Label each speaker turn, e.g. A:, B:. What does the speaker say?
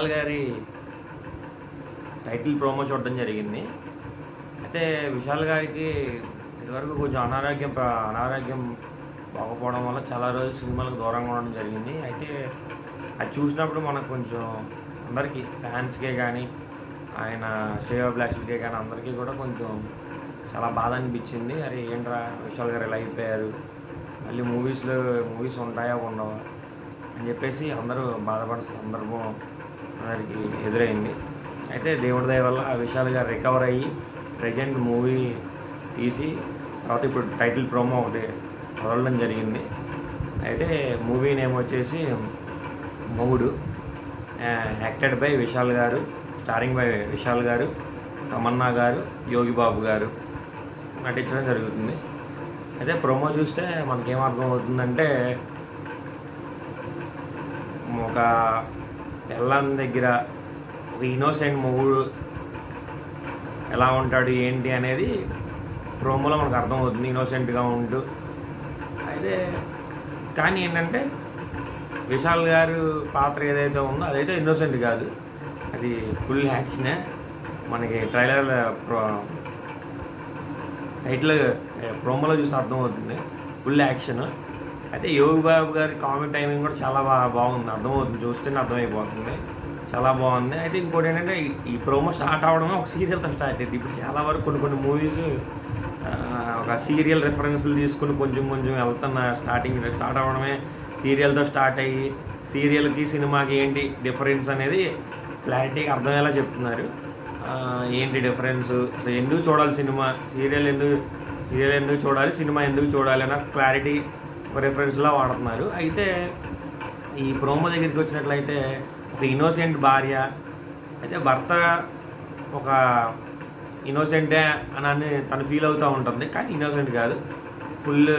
A: విశాల్ గారి title promo చూడడం జరిగింది. అయితే విశాల్ గారికి ఇదివరకు కొంచెం అనారోగ్యం బాగోపోవడం వల్ల చాలా రోజులు సినిమాలకు దూరంగా ఉండడం జరిగింది. అయితే అది చూసినప్పుడు మనకు కొంచెం అందరికీ ఫ్యాన్స్కే కానీ ఆయన శ్రేయోభిలాషులకే కానీ అందరికీ కూడా కొంచెం చాలా బాధ అనిపించింది. అరే ఏంట్రా విశాల్ గారు ఇలా అయిపోయారు, మళ్ళీ మూవీస్ ఉంటాయా ఉండవా అని చెప్పేసి అందరూ బాధపడే సందర్భం అందరికి ఎదురైంది. అయితే దేవుడి దయ వల్ల విశాల్ గారు రికవర్ అయ్యి ప్రజెంట్ మూవీ తీసి తర్వాత ఇప్పుడు టైటిల్ ప్రోమో ఒకటి వదలడం జరిగింది. అయితే మూవీ నేమ్ వచ్చేసి మొగుడు, యాక్టెడ్ బై విశాల్ గారు, స్టారింగ్ బై విశాల్ గారు, తమన్నా గారు, యోగి బాబు గారు నటించడం జరుగుతుంది. అయితే ప్రోమో చూస్తే మనకేమర్థం అవుతుందంటే ఒక పెళ్ళాం దగ్గర ఒక ఇన్నోసెంట్ మొగుడు ఎలా ఉంటాడు ఏంటి అనేది ప్రోమోలో మనకు అర్థమవుతుంది. ఇన్నోసెంట్గా ఉంటూ అయితే కానీ ఏంటంటే విశాల్ గారు పాత్ర ఏదైతే ఉందో అదైతే ఇన్నోసెంట్ కాదు, అది ఫుల్ యాక్షనే. మనకి టైటిల్ ప్రోమోలో చూసి అర్థమవుతుంది, ఫుల్ యాక్షన్. అయితే యోగి బాబు గారి కామెడీ టైమింగ్ కూడా చాలా బాగుంది, అర్థమవుతుంది, చూస్తేనే అర్థమైపోతుంది, చాలా బాగుంది. అయితే ఇంకోటి ఏంటంటే ఈ ప్రోమో స్టార్ట్ అవడమే ఒక సీరియల్తో స్టార్ట్ అయింది. ఇప్పుడు చాలా వరకు కొన్ని మూవీస్ ఒక సీరియల్ రెఫరెన్స్లు తీసుకుని కొంచెం స్టార్ట్ అవ్వడమే సీరియల్తో స్టార్ట్ అయ్యి సీరియల్కి సినిమాకి ఏంటి డిఫరెన్స్ అనేది క్లారిటీగా అర్థమయ్యేలా చెప్తున్నారు. ఏంటి డిఫరెన్స్, అసలు ఎందుకు చూడాలి సినిమా, సీరియల్ ఎందుకు చూడాలి, సినిమా ఎందుకు చూడాలి అన్న క్లారిటీ రెఫరెన్స్లా వాడుతున్నారు. అయితే ఈ ప్రోమో దగ్గరికి వచ్చినట్లయితే ఒక ఇన్నోసెంట్ భార్య, అయితే భర్త ఒక ఇన్నోసెంటే అని తను ఫీల్ అవుతూ ఉంటుంది, కానీ ఇన్నోసెంట్ కాదు, ఫుల్